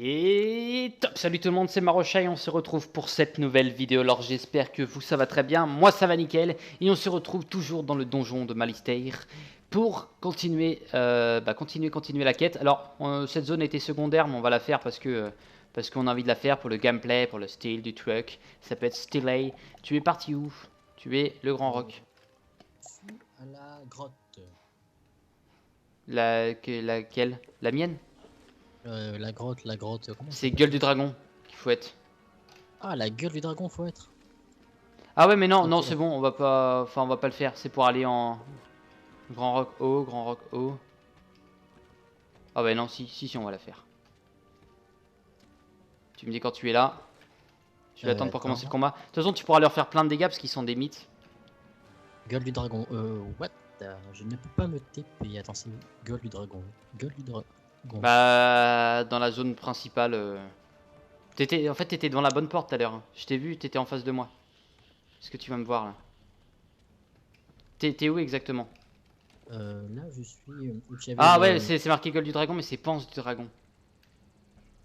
Et top, salut tout le monde, c'est Marocha et on se retrouve pour cette nouvelle vidéo. Alors j'espère que vous ça va très bien, moi ça va nickel. Et on se retrouve toujours dans le donjon de Malistair pour continuer, continuer la quête. Alors cette zone était secondaire mais on va la faire parce qu'on a envie de la faire pour le gameplay, pour le style du truc. Ça peut être stylé. Tu es parti où? Tu es le Grand Roc. À la grotte. Laquelle? La mienne? La grotte, comment ça C'est s'appelle Gueule ça? du Dragon qu'il faut être. Ah, la gueule du dragon, faut être. Ah ouais mais non, Ok, non c'est bon, on va pas le faire, c'est pour aller en Grand Roc haut, Grand Roc haut. Ah ouais non, si on va la faire. Tu me dis quand tu es là. Je vais attendre pour commencer le attends. combat. De toute façon tu pourras leur faire plein de dégâts parce qu'ils sont des mythes. Gueule du dragon. What? Je ne peux pas me TP. Attends, c'est où? Gueule du dragon. Gueule du dragon. Bah dans la zone principale. En fait t'étais devant la bonne porte tout à l'heure. Hein. Je t'ai vu, t'étais en face de moi. Est-ce que tu vas me voir là? T'es où exactement? Là, je suis. Où tu avais Ah le- ouais c'est marqué Gueule du Dragon mais c'est Panse du Dragon.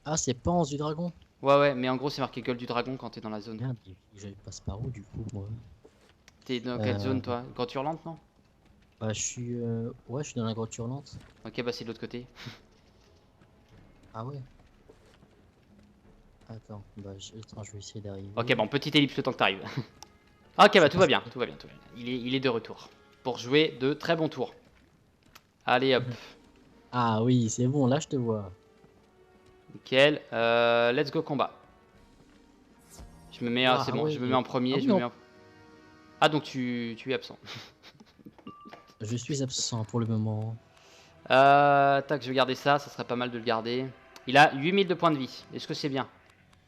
Ah, c'est Panse du dragon. Ouais mais en gros c'est marqué Gueule du Dragon quand t'es dans la zone. Merde, je passe par où du coup, moi? T'es dans quelle zone toi? Grotte hurlante non? Bah, je suis. Ouais, je suis dans la grotte hurlante. Ok bah c'est de l'autre côté. Ah ouais. Attends, attends, je vais essayer d'arriver. Ok bon petite ellipse le temps que t'arrives. Ok bah tout va bien, tout va bien, tout va bien. Il est de retour. Pour jouer de très bons tours. Allez hop. Ah oui, c'est bon, là je te vois. Nickel. Let's go combat. Je me mets, c'est bon, je me mets en premier, Ah je oui, me non. mets en... Ah donc tu es absent. Je suis absent pour le moment. Tac, je vais garder ça, ça serait pas mal de le garder. Il a 8000 de points de vie. Est-ce que c'est bien?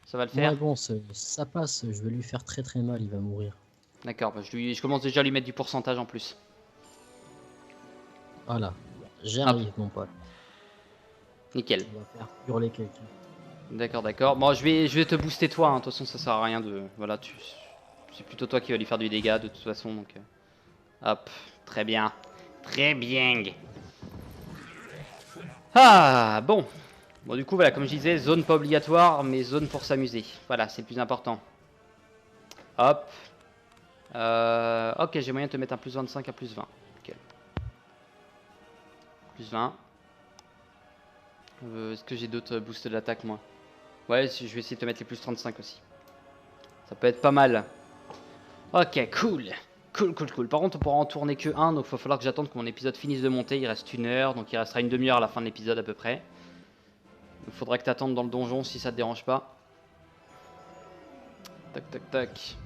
Ça va le faire? Ouais, bon, ça passe. Je vais lui faire très très mal. Il va mourir. D'accord, bah, je commence déjà à lui mettre du pourcentage en plus. Voilà. J'arrive, mon pote. Nickel. On va faire hurler quelqu'un. D'accord. Bon, je vais te booster toi, hein. De toute façon ça sert à rien de... Voilà, c'est plutôt toi qui va lui faire du dégât de toute façon, donc... Hop, très bien. Très bien. Ah, bon. Bon, du coup, voilà, comme je disais, zone pas obligatoire, mais zone pour s'amuser. Voilà, c'est le plus important. Hop. Ok, j'ai moyen de te mettre un plus 25 à plus 20. Ok. Plus 20. Est-ce que j'ai d'autres boosts d'attaque, moi? Ouais, je vais essayer de te mettre les plus 35 aussi. Ça peut être pas mal. Ok, cool. Cool. Par contre, on pourra en tourner que un, donc il va falloir que j'attende que mon épisode finisse de monter. Il reste 1 heure, donc il restera une demi-heure à la fin de l'épisode à peu près. Il faudra que tu attendes dans le donjon si ça te dérange pas. Tac.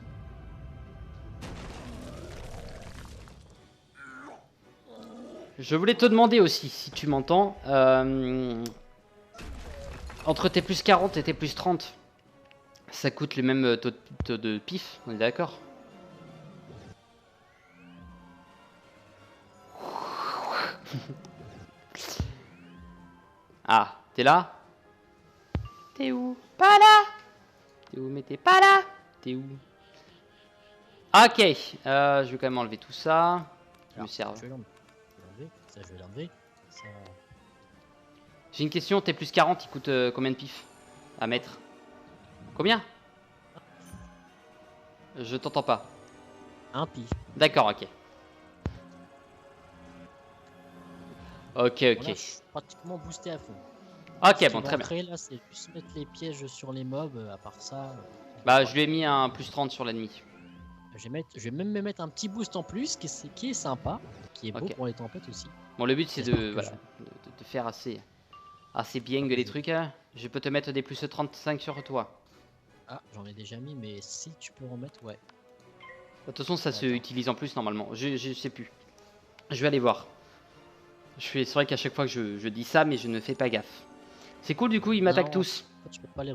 Je voulais te demander aussi, si tu m'entends, entre tes plus 40 et tes plus 30, ça coûte le même taux de pif, on est d'accord? Ah, t'es là? T'es où? Pas là? T'es où? Mais t'es pas là? T'es où? Ok, je vais quand même enlever tout ça. Je me serve. Je vais l'enlever. Ça, je vais l'enlever. Ça... J'ai une question, tes plus 40, il coûte combien de pif à mettre? Combien? Je t'entends pas. Un pif. D'accord, ok. Ok. Voilà, je suis pratiquement boosté à fond. Ok, bon, très bien. Après, là, c'est juste mettre les pièges sur les mobs. À part ça. Bah, je lui ai mis un plus 30 sur l'ennemi. Je vais même me mettre un petit boost en plus qui est sympa. Qui est beau Ok. pour les tempêtes aussi. Bon, le but c'est J'espère de, que voilà, de faire assez bien que les trucs. Hein. Je peux te mettre des plus 35 sur toi. Ah, j'en ai déjà mis, mais si tu peux remettre, ouais. De toute façon, ça se Attends. utilise en plus normalement. Je sais plus. Je vais aller voir. C'est vrai qu'à chaque fois que je dis ça, mais je ne fais pas gaffe. C'est cool, du coup, ils m'attaquent Non, tous. tu peux pas les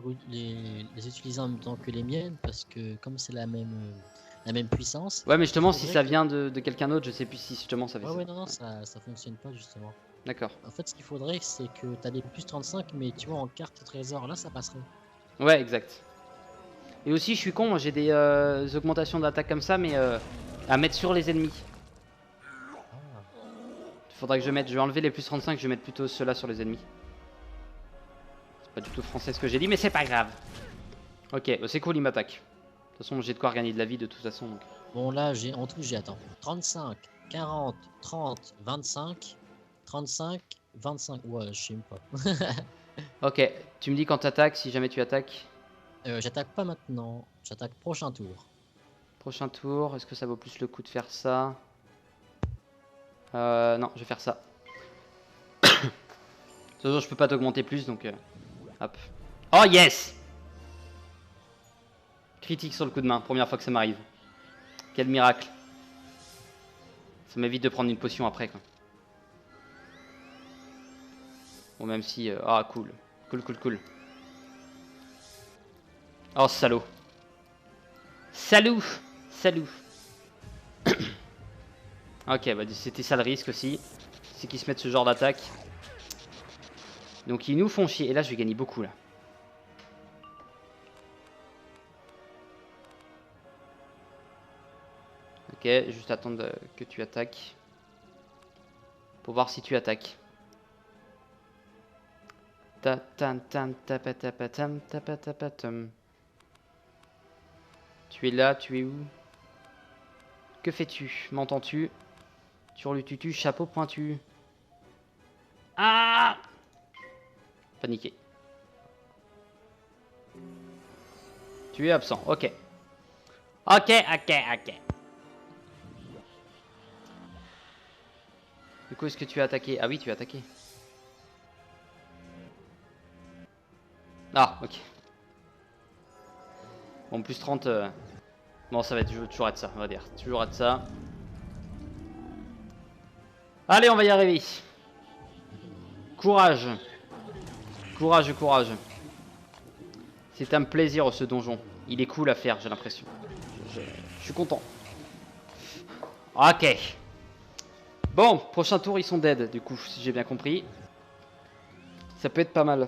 utiliser en même temps que les miennes parce que comme c'est la même puissance. Ouais, mais justement, si faudrait ça que- vient de quelqu'un d'autre, je sais plus si justement ça fait ça. Ouais, non, ça fonctionne pas justement. D'accord. En fait, ce qu'il faudrait, c'est que t'as des plus 35, mais tu vois, en carte trésor, là, ça passerait. Ouais, exact. Et aussi, je suis con, moi j'ai des augmentations d'attaque comme ça, mais à mettre sur les ennemis. Ah, Faudra que je vais enlever les plus 35, je vais mettre plutôt ceux-là sur les ennemis. pas du tout français ce que j'ai dit, mais c'est pas grave. Ok, bah c'est cool, il m'attaque. De toute façon, j'ai de quoi regagner de la vie de toute façon. Donc. Bon, là, en tout, j'ai, attends, 35, 40, 30, 25, 35, 25. Ouais, je sais même pas. Ok, tu me dis quand t'attaques, si jamais tu attaques. J'attaque pas maintenant, j'attaque prochain tour. Prochain tour, est-ce que ça vaut plus le coup de faire ça? Non, je vais faire ça. De toute façon, je peux pas t'augmenter plus, donc... hop. Oh yes! Critique sur le coup de main, première fois que ça m'arrive. Quel miracle. Ça m'évite de prendre une potion après, quoi. Bon, même si... ah, cool. Cool, cool, cool. Oh, salaud. Salaud! Salaud. Ok, bah c'était ça le risque aussi. C'est qu'ils se mettent ce genre d'attaque. Donc ils nous font chier. Et là, je vais gagner beaucoup, là. Ok, juste attendre que tu attaques. Pour voir si tu attaques. Ta tan tan tapatapatam tapatapatum. Tu es là, tu es où? Que fais-tu? M'entends-tu? Sur le tutu, chapeau pointu. Ah! Paniqué. Tu es absent, ok. Ok, ok, ok. Du coup, est-ce que tu as attaqué? Ah oui, tu as attaqué. Ah, ok. Bon, plus 30. Bon, ça va être toujours être ça, on va dire. Toujours être ça. Allez, on va y arriver. Courage. Courage, courage. C'est un plaisir ce donjon. Il est cool à faire, j'ai l'impression. Je suis content. Ok. Bon, prochain tour, ils sont dead, du coup, si j'ai bien compris. Ça peut être pas mal.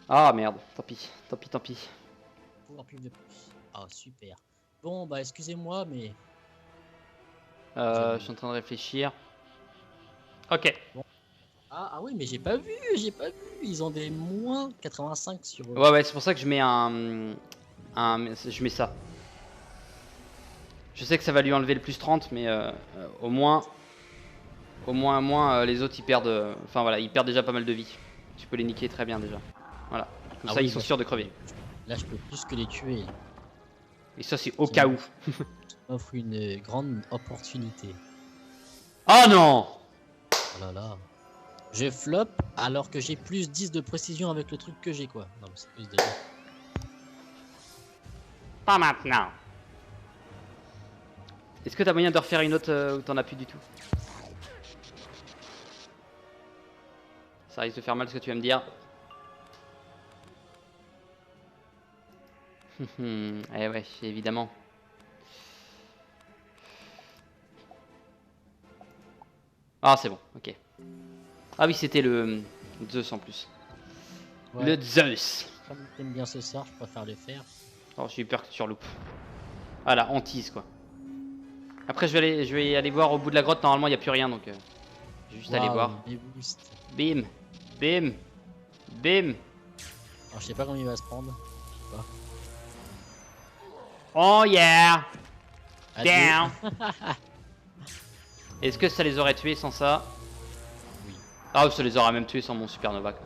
Ah merde, tant pis, tant pis, tant pis. Pouvoir plus de plus. Ah, super. Bon, bah, excusez-moi, mais... Je suis en train de réfléchir. Ok. Bon. Ah oui, mais j'ai pas vu, j'ai pas vu. Ils ont des moins 85 sur eux. Ouais, c'est pour ça que je mets je mets ça. Je sais que ça va lui enlever le plus 30, mais au moins, les autres ils perdent. Enfin voilà, ils perdent déjà pas mal de vie. Tu peux les niquer très bien déjà. Voilà. Comme ça, oui, ils sont sûrs de crever. Là, je peux plus que les tuer. Et ça, c'est au cas où. Offre une grande opportunité. Oh non! Oh là là. Je flop alors que j'ai plus 10 de précision avec le truc que j'ai, quoi. Non, mais c'est plus de... Pas maintenant. Est-ce que t'as moyen de refaire une autre où t'en as plus du tout? Ça risque de faire mal ce que tu vas me dire. Eh ouais, évidemment. Ah, c'est bon, ok. Ah oui, c'était le Zeus en plus. Ouais. Le Zeus. Comme t'aimes bien ce sort, je préfère le faire. Oh, j'ai eu peur que tu reloupes. Ah la hantise quoi. Après je vais aller voir au bout de la grotte, normalement il n'y a plus rien donc je vais juste aller voir. Bim, bim, bim. Alors je sais pas combien il va se prendre. Oh yeah. Adieu. Down. Est-ce que ça les aurait tués sans ça? Oui. Ah ça les aura même tués sans mon supernova quoi.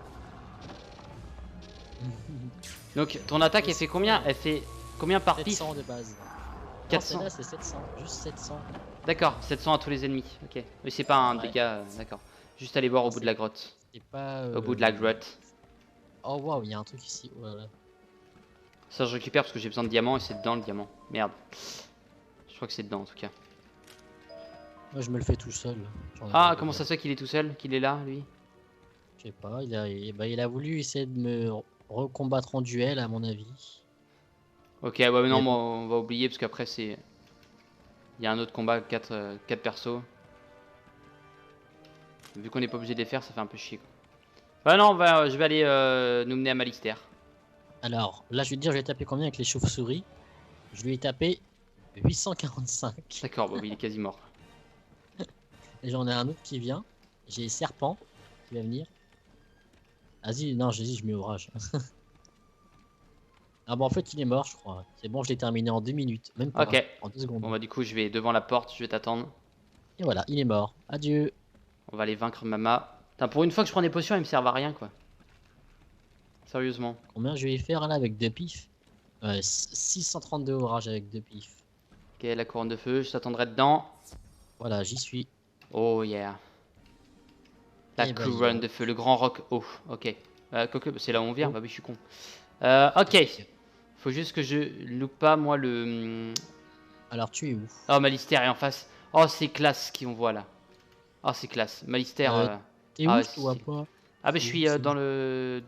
Donc ton attaque elle fait combien? Elle fait combien par pif? 700 de base. 400. Là c'est 700, juste 700. D'accord, 700 à tous les ennemis. Ok. Mais c'est pas un dégât, d'accord. Juste aller voir au bout de la grotte. C'est pas. Au bout de la grotte. Oh waouh, il y a un truc ici. Oh là là. Ça je récupère parce que j'ai besoin de diamants et c'est dedans le diamant. Merde. Je crois que c'est dedans en tout cas. Moi je me le fais tout seul. Ah comment ça se fait qu'il est tout seul? Qu'il est là lui? Je sais pas, il a voulu essayer de me recombattre en duel à mon avis. Ok ouais mais non bon, on va oublier parce qu'après c'est... Il y a un autre combat, 4 persos. Vu qu'on n'est pas obligé de les faire, ça fait un peu chier quoi. Bah non, je vais aller nous mener à Malister. Alors, là je vais te dire, je vais taper combien avec les chauves-souris. Je lui ai tapé 845. D'accord, bon il est quasi mort. Et j'en ai un autre qui vient. J'ai serpent. qui va venir. Vas-y, non, j'ai dit, je mets orage. Ah bon, en fait, il est mort, je crois. C'est bon, je l'ai terminé en 2 minutes. Même pas, Ok. en 2 secondes. Bon bah du coup je vais devant la porte, je vais t'attendre. Et voilà, il est mort. Adieu. On va aller vaincre Mama. Putain, pour une fois que je prends des potions, elles me servent à rien quoi. Sérieusement. Combien je vais y faire là avec 2 pifs? 632 orages avec 2 pifs. Ok, la couronne de feu, je t'attendrai dedans. Voilà, j'y suis. Oh yeah. La Eh ben, dis couronne donc. de feu, le grand roc. Oh, ok. Quoique, c'est là où on vient, Oh. bah oui, je suis con. Ok. Faut juste que je loupe pas, moi, le... Alors, tu es où? Oh, Malister est en face. Oh, c'est classe ce qu'on voit là. Oh, c'est classe. Malister... Euh, T'es Ah, où? ouais, Je te vois si. pas. Ah, bah je C'est où? suis C'est où? dans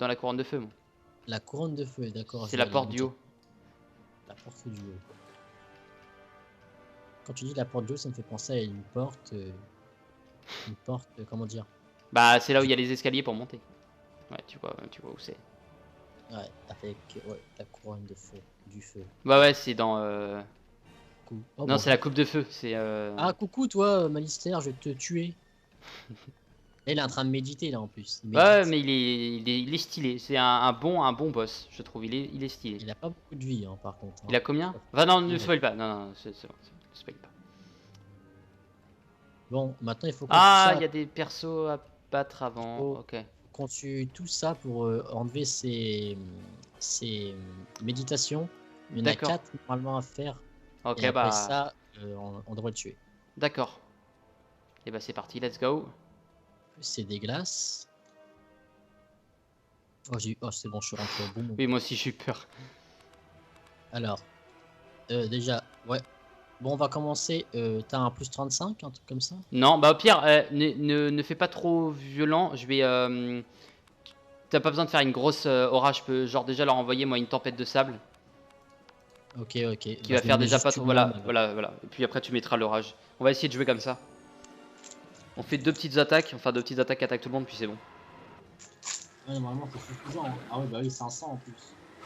la couronne de feu, moi. La couronne de feu, d'accord, C'est je vais la aller porte du monter. haut. La porte du haut. Quand tu dis la porte du haut, ça me fait penser à une porte. Une porte, comment dire? Bah, c'est là où il y a les escaliers pour monter. Ouais, tu vois où c'est. Ouais, avec la couronne de feu. Du feu. Bah ouais, c'est dans... Oh, Non, c'est la bonjour. coupe de feu. C'est... Ah, coucou, toi, Malister, je vais te tuer. Et il est en train de méditer là en plus. Il Ouais, médite. mais il est stylé. C'est un bon boss, je trouve. Il est stylé. Il a pas beaucoup de vie, hein, par contre. Il Hein. a combien? Enfin, non, ne Il est- spoil pas. Non, non, c'est bon. Ne spoil pas. Bon, maintenant il faut qu'on tue Ah, il ça. y a des persos à battre Il avant. faut Ok. qu'on tue tout ça pour enlever ces méditations. Il y en a D'accord. 4 normalement à faire. Et Ok, après bah... ça, on devrait le tuer. D'accord. Et bah c'est parti, let's go. En plus, c'est des glaces. Oh, c'est bon, je suis rentré au bon moment. Oui, moi aussi j'ai eu peur. Alors, déjà, ouais. Bon, on va commencer. T'as un plus 35, un truc comme ça? Non, bah au pire, ne fais pas trop violent. Je vais... T'as pas besoin de faire une grosse orage. Je peux genre déjà leur envoyer moi une tempête de sable. Ok, ok. Qui Bah, va je me faire mets déjà juste pas trop... une lame. Voilà, voilà, voilà. Et puis après tu mettras l'orage. On va essayer de jouer comme ça. On fait deux petites attaques. Enfin deux petites attaques qui attaquent tout le monde puis c'est bon. Ouais, normalement, c'est suffisant. Hein. Ah ouais, bah oui, 500 en plus.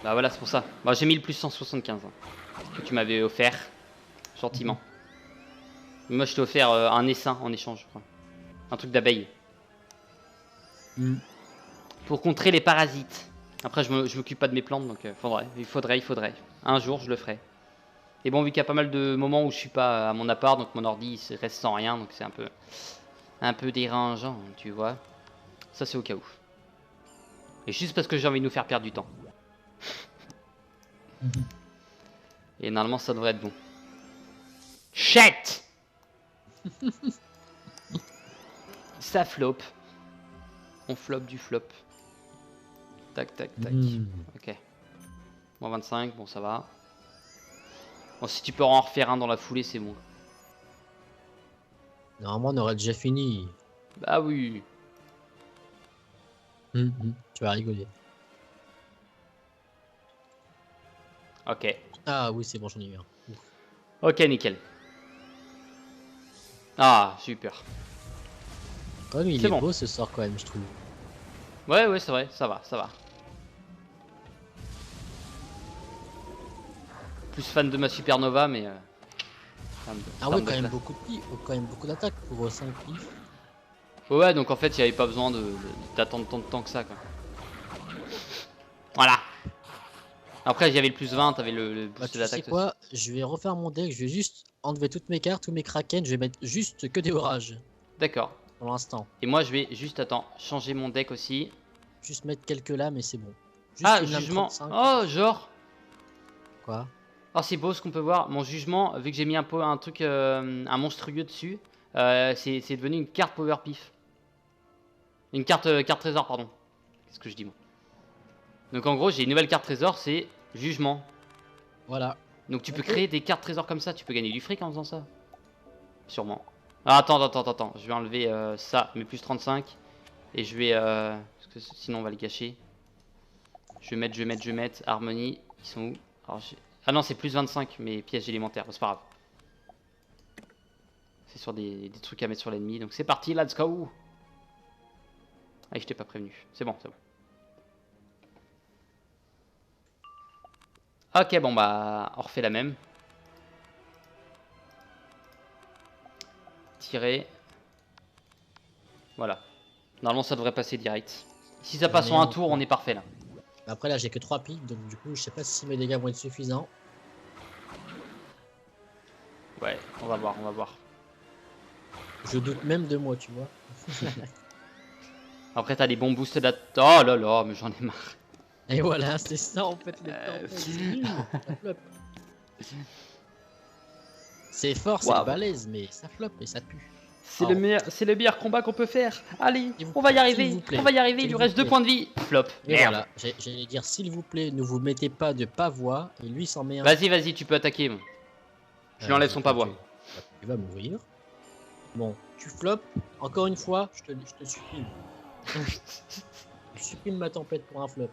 Bah voilà, c'est pour ça. Bah, j'ai mis le plus 175 hein, que tu m'avais offert. Gentiment. Moi je t'ai offert un essaim en échange, je crois. Un truc d'abeille. Pour contrer les parasites. Après je m'occupe pas de mes plantes donc il faudrait. Un jour je le ferai. Et bon vu qu'il y a pas mal de moments où je suis pas à mon appart donc mon ordi il reste sans rien donc c'est un peu dérangeant tu vois. Ça c'est au cas où. Et juste parce que j'ai envie de nous faire perdre du temps. Et normalement ça devrait être bon. Shit. Ça flop. On flop du flop. Tac tac tac. Ok. Moins 25, bon ça va. Bon si tu peux en refaire un dans la foulée c'est bon. Normalement, on aurait déjà fini. Bah oui. Tu vas rigoler. Ok. Ah oui, c'est bon, j'en ai eu un. Ouf. Ok nickel. Ah super. Quand même, il C'est est bon. beau ce sort quand même, je trouve. Ouais c'est vrai, ça va, ça va. Plus fan de ma supernova mais... Ah ouais, quand même beaucoup d'attaques pour 5 pifs. Ouais donc en fait il n'y avait pas besoin d'attendre tant de temps que ça quoi. Voilà. Après j'avais le plus 20, t'avais le Bah boost tu d'attaque sais aussi. quoi, je vais refaire mon deck, je vais juste enlever toutes mes cartes, tous mes kraken, je vais mettre juste que des orages. D'accord. Pour l'instant. Et moi je vais juste, attends, changer mon deck aussi. Juste mettre quelques lames et c'est bon. Juste Ah, une lame jugement. 35. Oh, genre. Quoi? Oh, c'est beau ce qu'on peut voir. Mon jugement, vu que j'ai mis un truc, un monstrueux dessus, c'est devenu une carte Power Pif. Une carte trésor, pardon. Qu'est-ce que je dis moi? Donc en gros, j'ai une nouvelle carte trésor, c'est jugement. Voilà. Donc tu peux créer des cartes trésors comme ça, tu peux gagner du fric en faisant ça. Sûrement. Ah, attends. Je vais enlever ça, mes plus 35. Et je vais... parce que sinon on va les gâcher. Je vais mettre. Harmonie, ils sont où? Alors, ah non, c'est plus 25, mais pièges élémentaires, c'est pas grave. C'est sur des trucs à mettre sur l'ennemi. Donc c'est parti, let's go. Ah, je t'ai pas prévenu. C'est bon, c'est bon. Ok, bon bah, on refait la même. Tirer. Voilà. Normalement, ça devrait passer direct. Si ça passe en un tour, on est parfait là. Après là, j'ai que 3 pics, donc du coup, je sais pas si mes dégâts vont être suffisants. Ouais, on va voir, on va voir. Je doute même de moi, tu vois. Après, t'as des bons boosts d'attaque. Oh là là, mais j'en ai marre. Et voilà, c'est ça en fait les tempêtes, c'est nul, ça flop. C'est fort, c'est Waouh. balèze, mais ça flop et ça pue. C'est le meilleur combat qu'on peut faire. Allez, S'il vous on va y plaît, arriver. s'il vous plaît, On va y arriver. Il s'il lui vous reste 2 plaît. points de vie. Flop. Et Merde. voilà, j'allais dire s'il vous plaît, ne vous mettez pas de pavois et lui s'en met un. Vas-y, vas-y, tu peux attaquer. Je lui enlève son pavois. Tu vas mourir. Bon, tu flops, encore une fois, je te supprime. Je supprime ma tempête pour un flop.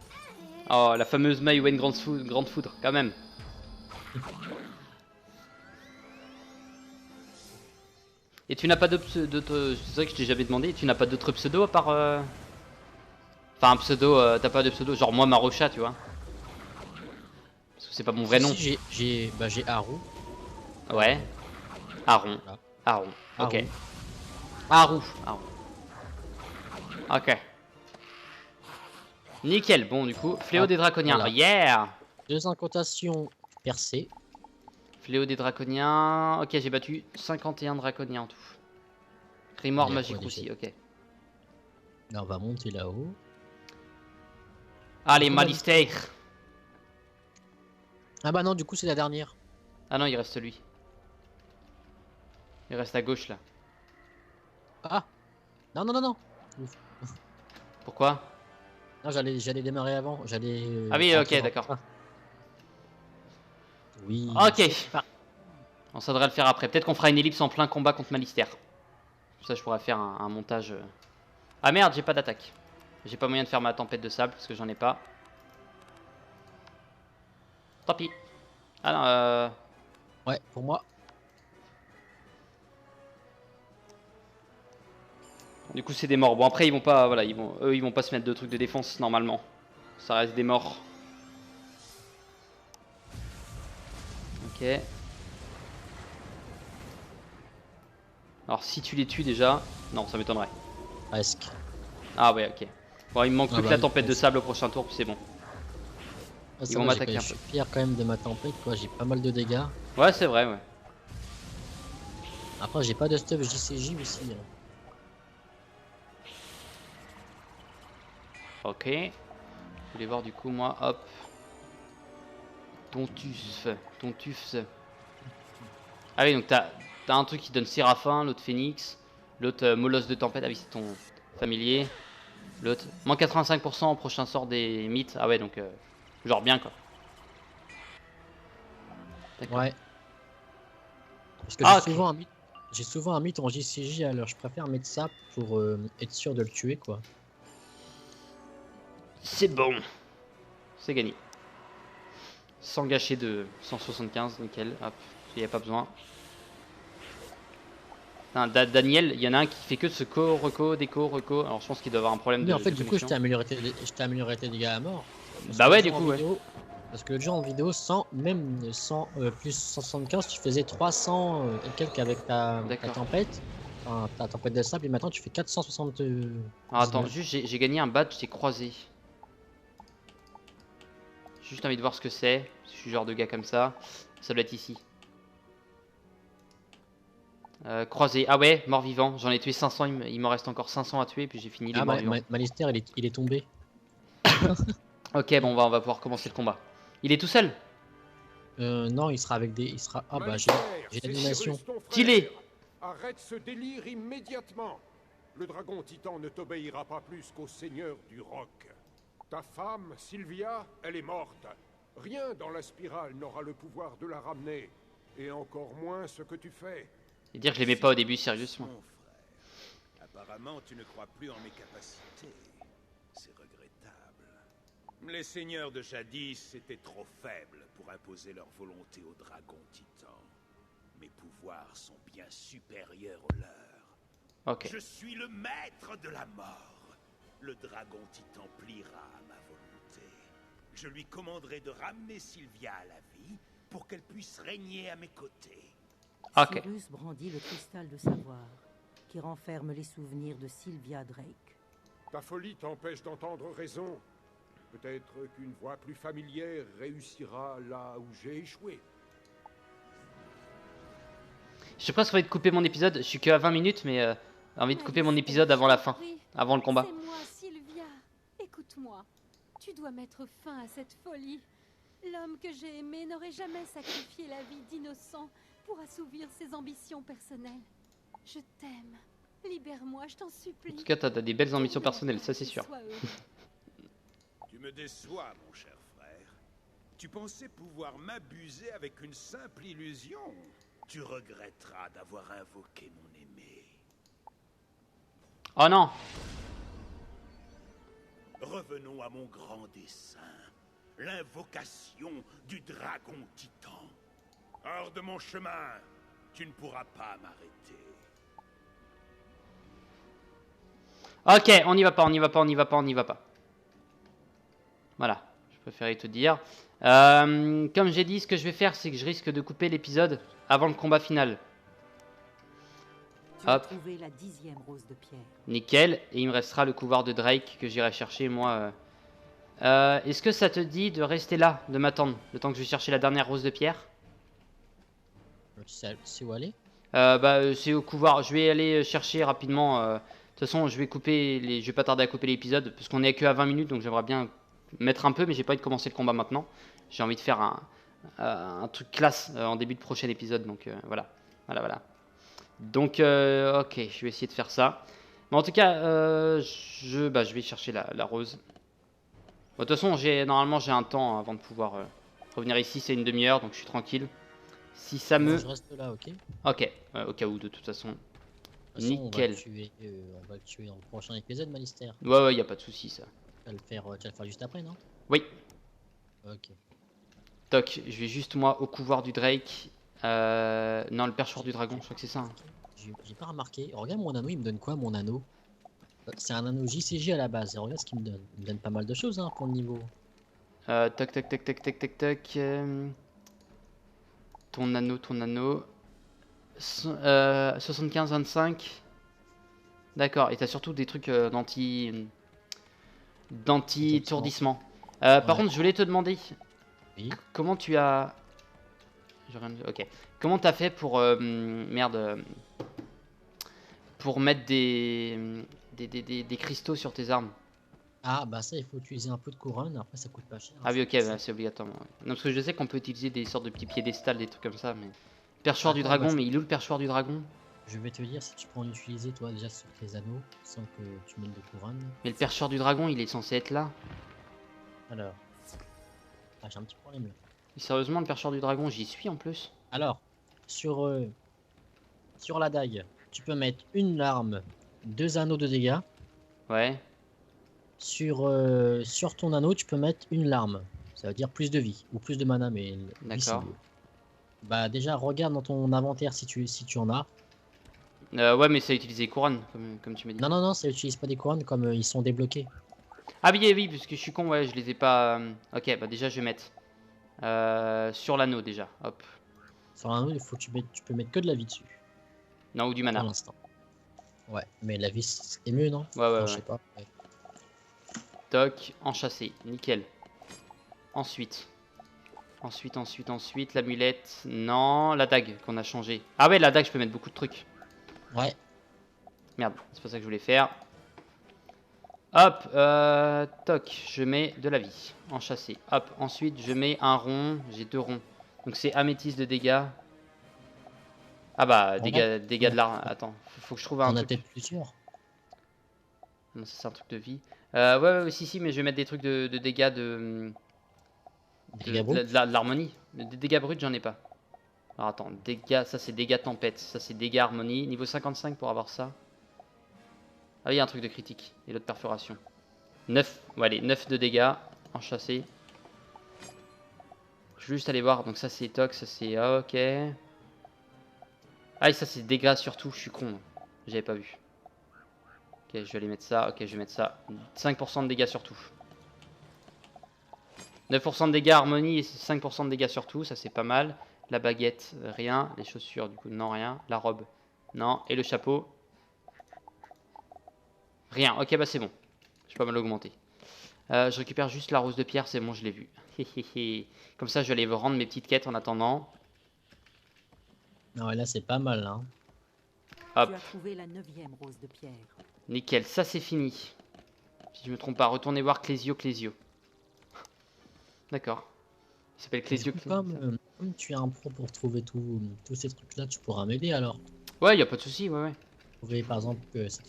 Oh, la fameuse Maïwen grande foudre, quand même. Et tu n'as pas d'autres... C'est vrai que je t'ai jamais demandé, tu n'as pas d'autres pseudos à part... Enfin, un pseudo, t'as pas de pseudo, genre moi Marocha, tu vois. Parce que c'est pas mon vrai nom. Si, j'ai Haru. Ouais. Aron. Voilà. Aron. Ok. Haru. Aron. Ok. Nickel, bon du coup, Fléau Hop, des Draconiens, voilà. yeah. 2 incantations percées. Fléau des Draconiens, ok j'ai battu 51 Draconiens en tout. Grimoire Il y a magique quoi, aussi, déjà ok. Là, on va monter là-haut. Allez, Comment Malistaire. Ah bah non, du coup, c'est la dernière. Ah non, il reste lui. Il reste à gauche là. Ah non, non, non, non. Pourquoi? Non, j'allais démarrer avant. J'allais. Ah oui, rentrer ok, dans- d'accord. Ah. Oui. Ok. c'est pas- On ça devrait le faire après. Peut-être qu'on fera une ellipse en plein combat contre Malistaire. Ça, je pourrais faire un montage. Ah merde, j'ai pas d'attaque. J'ai pas moyen de faire ma tempête de sable parce que j'en ai pas. Tant pis. Ah non, Ouais, pour moi. du coup, c'est des morts. Bon, après, ils vont pas. Voilà, eux, ils vont pas se mettre de trucs de défense normalement. Ça reste des morts. Ok. Alors, si tu les tues déjà. Non, ça m'étonnerait. Presque. Ah, ouais, ok. Bon, il me manque Ah plus que bah la oui, tempête de presque. sable au prochain tour, puis c'est bon. Ah, ça Ils vont va, m'attaquer un je peu. suis fier quand même de ma tempête, quoi. J'ai pas mal de dégâts. Ouais, c'est vrai, ouais. Après, j'ai pas de stuff JCJ aussi. Hein. Ok. Je voulais voir du coup, moi, hop. Tontufs. Ah oui, donc t'as un truc qui donne Séraphin, l'autre Phoenix, l'autre Molosse de Tempête, ah oui, c'est ton familier. L'autre, moins 85% au prochain sort des mythes. Ah ouais, donc genre bien quoi. D'accord. Ouais. Parce que Ah, j'ai souvent un mythe en JCJ, alors je préfère mettre ça pour être sûr de le tuer, quoi. c'est bon. C'est gagné. Sans gâcher de 175, nickel. Hop, il n'y a pas besoin. Daniel, il y en a un qui fait que de ce reco, déco, reco. Alors je pense qu'il doit avoir un problème Mais de en fait, du coup, connexion. je t'ai amélioré tes dégâts à mort. Parce Bah que ouais, le du jeu en coup, ouais. vidéo- Parce que le jeu en vidéo, sans plus 175, tu faisais 300 et quelques avec ta D'accord. tempête. Enfin, ta tempête de sable, et maintenant tu fais 460. Alors attends, juste j'ai gagné un badge, j'ai croisé. J'ai juste envie de voir ce que c'est. Je suis genre de gars comme ça. Ça doit être ici. Croisé. Ah ouais, mort-vivant. J'en ai tué 500, il me reste encore 500 à tuer, puis j'ai fini les Ah, morts-vivants. Malister, il est tombé. Ok, bon, on va pouvoir commencer le combat. Il est tout seul. Non, il sera avec des. Il sera. Ah bah, j'ai l'animation. Stylé. Arrête ce délire immédiatement. Le dragon titan ne t'obéira pas plus qu'au seigneur du roc. Ta femme, Sylvia, elle est morte. Rien dans la spirale n'aura le pouvoir de la ramener. Et encore moins ce que tu fais. Et dire que je l'aimais pas au début, sérieusement. Mon frère, apparemment tu ne crois plus en mes capacités. C'est regrettable. Les seigneurs de jadis étaient trop faibles pour imposer leur volonté aux dragons titans. Mes pouvoirs sont bien supérieurs aux leurs. Ok. Je suis le maître de la mort. Le dragon titan pliera à ma volonté. Je lui commanderai de ramener Sylvia à la vie pour qu'elle puisse régner à mes côtés. Ok. Cyrus brandit le cristal de savoir, qui renferme les souvenirs de Sylvia Drake. Ta folie t'empêche d'entendre raison. Peut-être qu'une voie plus familière réussira là où j'ai échoué. Je suis presque envie de couper mon épisode. Je suis que à 20 minutes, mais envie de couper mon épisode avant la fin, avant le combat. C'est moi, Sylvia. Écoute-moi. Tu dois mettre fin à cette folie. L'homme que j'ai aimé n'aurait jamais sacrifié la vie d'innocent pour assouvir ses ambitions personnelles. Je t'aime. Libère-moi, je t'en supplie. En tout cas, t'as des belles ambitions personnelles, ça c'est sûr. Sois heureux. Tu me déçois, mon cher frère. Tu pensais pouvoir m'abuser avec une simple illusion. Tu regretteras d'avoir invoqué mon aimé. Oh non! Revenons à mon grand dessein. L'invocation du dragon titan. Hors de mon chemin, tu ne pourras pas m'arrêter. Ok, on n'y va pas, on n'y va pas, on n'y va pas, on n'y va pas. Voilà, je préférais te dire. Comme j'ai dit, ce que je vais faire, c'est que je risque de couper l'épisode avant le combat final. Tu as Hop. trouvé la 10e rose de pierre. Nickel, et il me restera le couloir de Drake que j'irai chercher moi. Est-ce que ça te dit de rester là, de m'attendre, le temps que je vais chercher la dernière rose de pierre? C'est où aller? C'est au couloir, je vais aller chercher rapidement. De toute façon, je vais je vais pas tarder à couper l'épisode, parce qu'on est que à 20 minutes, donc j'aimerais bien mettre un peu, mais j'ai pas envie de commencer le combat maintenant. J'ai envie de faire un truc classe en début de prochain épisode, donc voilà. Donc, ok, je vais essayer de faire ça. Mais en tout cas, je vais chercher la rose. Bon, de toute façon, normalement, j'ai un temps avant de pouvoir revenir ici. C'est une demi-heure, donc je suis tranquille. Si ça me... Je reste là, ok? Ok, au cas où, de toute façon. De toute façon, Nickel. On va le tuer dans le prochain épisode, Malister. Ouais, y a pas de souci, ça. Tu vas le faire juste après, non? Oui. Ok. Toc, je vais juste, moi, au couloir du Drake. Non, le perchoir du dragon, je crois que c'est ça. Hein. J'ai pas remarqué. Regarde mon anneau, il me donne quoi, mon anneau? C'est un anneau JCG à la base. Et regarde ce qu'il me donne. Il me donne pas mal de choses hein, pour le niveau. Toc. Ton anneau. 75-25. D'accord, et t'as surtout des trucs d'anti-tourdissement. Par contre, je voulais te demander, Oui. comment tu as... Ok. Comment t'as fait pour... pour mettre des cristaux sur tes armes? Ah bah ça il faut utiliser un peu de couronne, après ça coûte pas cher. Ah oui, ok, c'est obligatoire. Ouais. Non, parce que je sais qu'on peut utiliser des sortes de petits piédestals, des trucs comme ça, mais... Perchoir du dragon, mais il est où le perchoir du dragon? Je vais te dire si tu peux en utiliser toi déjà sur tes anneaux, sans que tu mettes de couronne. Mais le perchoir du dragon, il est censé être là. Alors... Ah j'ai un petit problème là. Et sérieusement, le perchoir du dragon, j'y suis en plus. Alors, sur la dague, tu peux mettre une larme, 2 anneaux de dégâts. Ouais. Sur ton anneau, tu peux mettre une larme. Ça veut dire plus de vie, ou plus de mana, mais vie, c'est D'accord. mieux. Bah déjà, regarde dans ton inventaire si tu en as. Ouais, mais ça utilise les couronnes, comme tu m'as dit. Non, ça utilise pas des couronnes comme ils sont débloqués. Ah oui, parce que je suis con, ouais, je les ai pas... Ok, bah déjà, je vais mettre... sur l'anneau, déjà, hop. Sur l'anneau, tu peux mettre que de la vie dessus, Non, ou du pour mana. l'instant. Ouais, mais la vie c'est mieux, non? Ouais, Non, ouais. je sais pas. Ouais. Toc, enchâssé, nickel. Ensuite, l'amulette, non, la dague qu'on a changé. Ah ouais, la dague, je peux mettre beaucoup de trucs. Ouais, Merde, c'est pas ça que je voulais faire. Hop, toc, je mets de la vie, enchâssé. Hop, ensuite je mets un rond, j'ai 2 ronds. Donc c'est améthyste de dégâts. Ah bah, dégâts de l'arme. Attends, faut que je trouve un on a truc. peut-être plusieurs. Non, ça, c'est un truc de vie. Ouais, si, mais je vais mettre des trucs de dégâts de l'harmonie. Des dégâts bruts, j'en ai pas. Alors attends, dégâts, ça c'est dégâts tempête, ça c'est dégâts harmonie. Niveau 55 pour avoir ça. Ah oui, il y a un truc de critique et l'autre perforation. 9, ouais, allez, 9 de dégâts, enchâssé. Je vais juste aller voir, donc ça c'est tox, ça c'est ok. Ah et ça c'est dégâts surtout, je suis con, j'avais pas vu. Ok, je vais aller mettre ça, ok, je vais mettre ça. 5% de dégâts surtout. 9% de dégâts harmonie et 5% de dégâts surtout, ça c'est pas mal. La baguette, rien. Les chaussures, du coup, non, rien. La robe, non. Et le chapeau, rien. Ok, bah c'est bon. J'ai pas mal augmenté. Je récupère juste la rose de pierre, c'est bon, je l'ai vu. Comme ça, je vais aller rendre mes petites quêtes en attendant. Non, là, c'est pas mal, hein. Hop, Tu as trouvé la 9e rose de pierre. nickel, ça c'est fini. Si je me trompe pas, retournez voir Clésio. D'accord. Il s'appelle Clésio. Du coup, comme tu es un pro pour trouver tous ces trucs-là, tu pourras m'aider alors. Ouais, y a pas de souci, ouais. Trouver par exemple,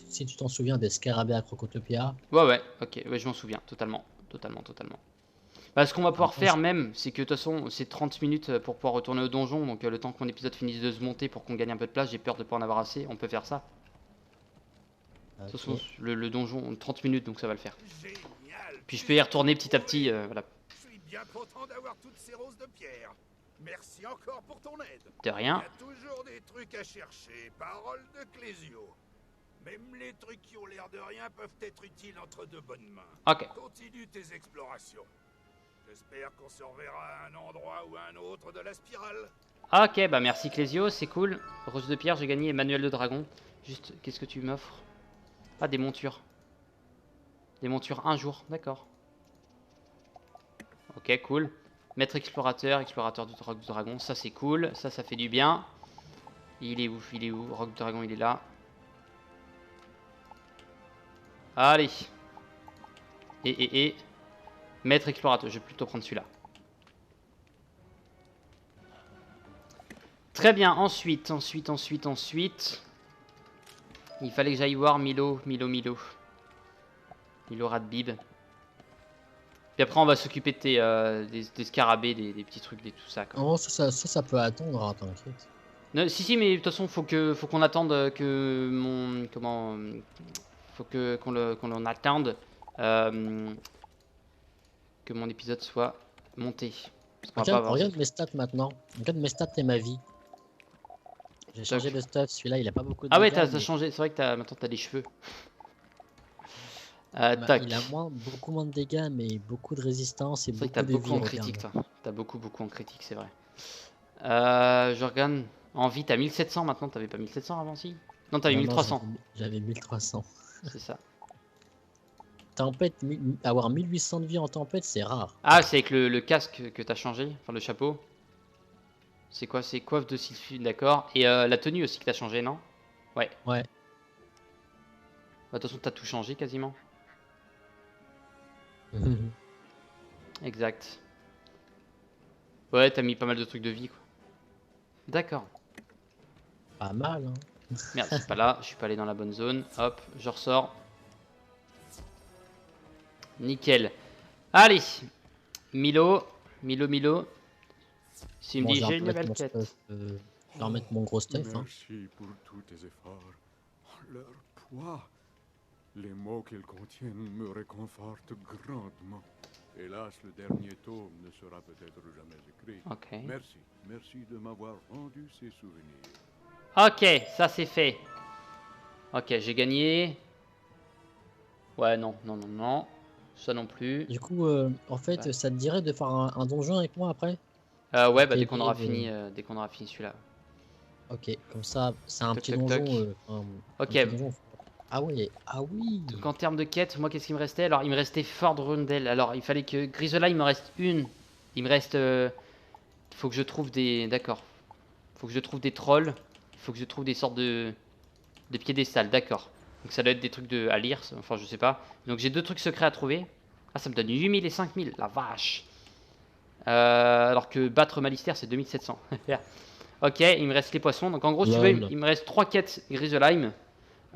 si tu t'en souviens des scarabées à Crocotopia. Ouais, ok, ouais, je m'en souviens, totalement. Bah, ce qu'on va pouvoir faire même, c'est que de toute façon, c'est 30 minutes pour pouvoir retourner au donjon, donc le temps que mon épisode finisse de se monter pour qu'on gagne un peu de place, j'ai peur de pas en avoir assez, on peut faire ça. De toute façon, le donjon, 30 minutes, donc ça va le faire. Génial. Puis je peux y retourner petit à petit, voilà. Je suis bien content d'avoir toutes ces roses de pierre. Merci encore pour ton aide. De Il y rien. a toujours des trucs à chercher, parole de Clésio. Même les trucs qui ont l'air de rien peuvent être utiles entre de bonnes mains. Ok. Continue tes explorations. J'espère qu'on se reverra à un endroit ou à un autre de la spirale. Ok, bah merci Clésio, c'est cool. Rose de pierre, j'ai gagné, et manuel de dragon. Juste, qu'est-ce que tu m'offres? Ah, des montures. Des montures un jour, d'accord. Ok, cool. Maître explorateur, explorateur du roc du dragon, ça c'est cool, ça fait du bien. Il est où? Roc du dragon, il est là. Allez. Et. Maître explorateur, je vais plutôt prendre celui-là. Très bien, ensuite. Il fallait que j'aille voir Milo Radbib. Puis après, on va s'occuper de des scarabées, des petits trucs, des tout ça. Quoi. Oh, ça peut attendre, hein, t'inquiète. Non, si, mais de toute façon, faut qu'on attende que mon... Comment... Faut qu'on attende que mon épisode soit monté. Parce qu'on va pas avoir... Regarde mes stats maintenant. Regarde mes stats et ma vie. J'ai changé de stuff, celui-là il a pas beaucoup de Ah ouais, dégâts, t'as mais- changé, c'est vrai que maintenant t'as des cheveux. bah, Tac. il a beaucoup moins de dégâts, mais beaucoup de résistance et C'est vrai beaucoup que t'as de beaucoup vie, en regarde. critique, toi. T'as beaucoup en critique, c'est vrai. Je regarde. En vie, t'as 1700 maintenant, t'avais pas 1700 avant, si? Non, t'avais Non, 1300. J'avais 1300. C'est ça. Tempête, avoir 1800 de vie en tempête, c'est rare. Ah, c'est avec le casque que t'as changé, enfin le chapeau. C'est quoi? C'est coiffe de Sylphie, d'accord. Et la tenue aussi que t'as changé, non? Ouais. Ouais. Bah, de toute façon, t'as tout changé quasiment. Exact. Ouais, t'as mis pas mal de trucs de vie, quoi. D'accord. Pas mal, hein. Merde, c'est pas là, je suis pas allé dans la bonne zone. Hop, je ressors. Nickel. Allez, Milo. S'il me Bon, dit je vais j'ai une remettre nouvelle mon quête. stuff, je vais remettre mon gros stuff, hein. Merci pour tous tes efforts. Leur poids, les mots qu'ils contiennent me réconfortent grandement. Hélas, le dernier tome ne sera peut-être jamais écrit. Ok. Merci de m'avoir rendu ces souvenirs. Ok, ça c'est fait. Ok, j'ai gagné. Ouais, non. Ça non plus. Du coup, en fait, Ouais. ça te dirait de faire un donjon avec moi après? Ouais, bah Et dès qu'on aura puis, fini, celui-là. Ok, comme ça, c'est un Toc, petit toc, donjon. toc. Un Ok. petit donjon. Ah ouais, ah oui. Donc en termes de quête, moi qu'est-ce qu'il me restait? Alors il me restait Ford Rundle. Alors il fallait que Grisola, il me reste une. Il me reste. Faut que je trouve des. D'accord. Faut que je trouve des trolls. Il faut que je trouve des sortes de piédestals. D'accord. Donc ça doit être des trucs à lire. Enfin je sais pas. Donc j'ai deux trucs secrets à trouver. Ah ça me donne 8000 et 5000. La vache. Alors que battre Malister c'est 2700. Ok, il me reste les poissons. Donc en gros, si tu veux, Lol. il me reste 3 quêtes Grisolheim.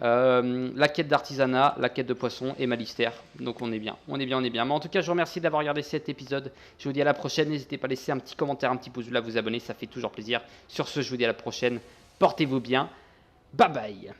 La quête d'artisanat, la quête de poisson et Malister. Donc on est bien. Mais en tout cas, je vous remercie d'avoir regardé cet épisode. Je vous dis à la prochaine. N'hésitez pas à laisser un petit commentaire, un petit pouce bleu, à vous abonner. Ça fait toujours plaisir. Sur ce, je vous dis à la prochaine. Portez-vous bien. Bye bye.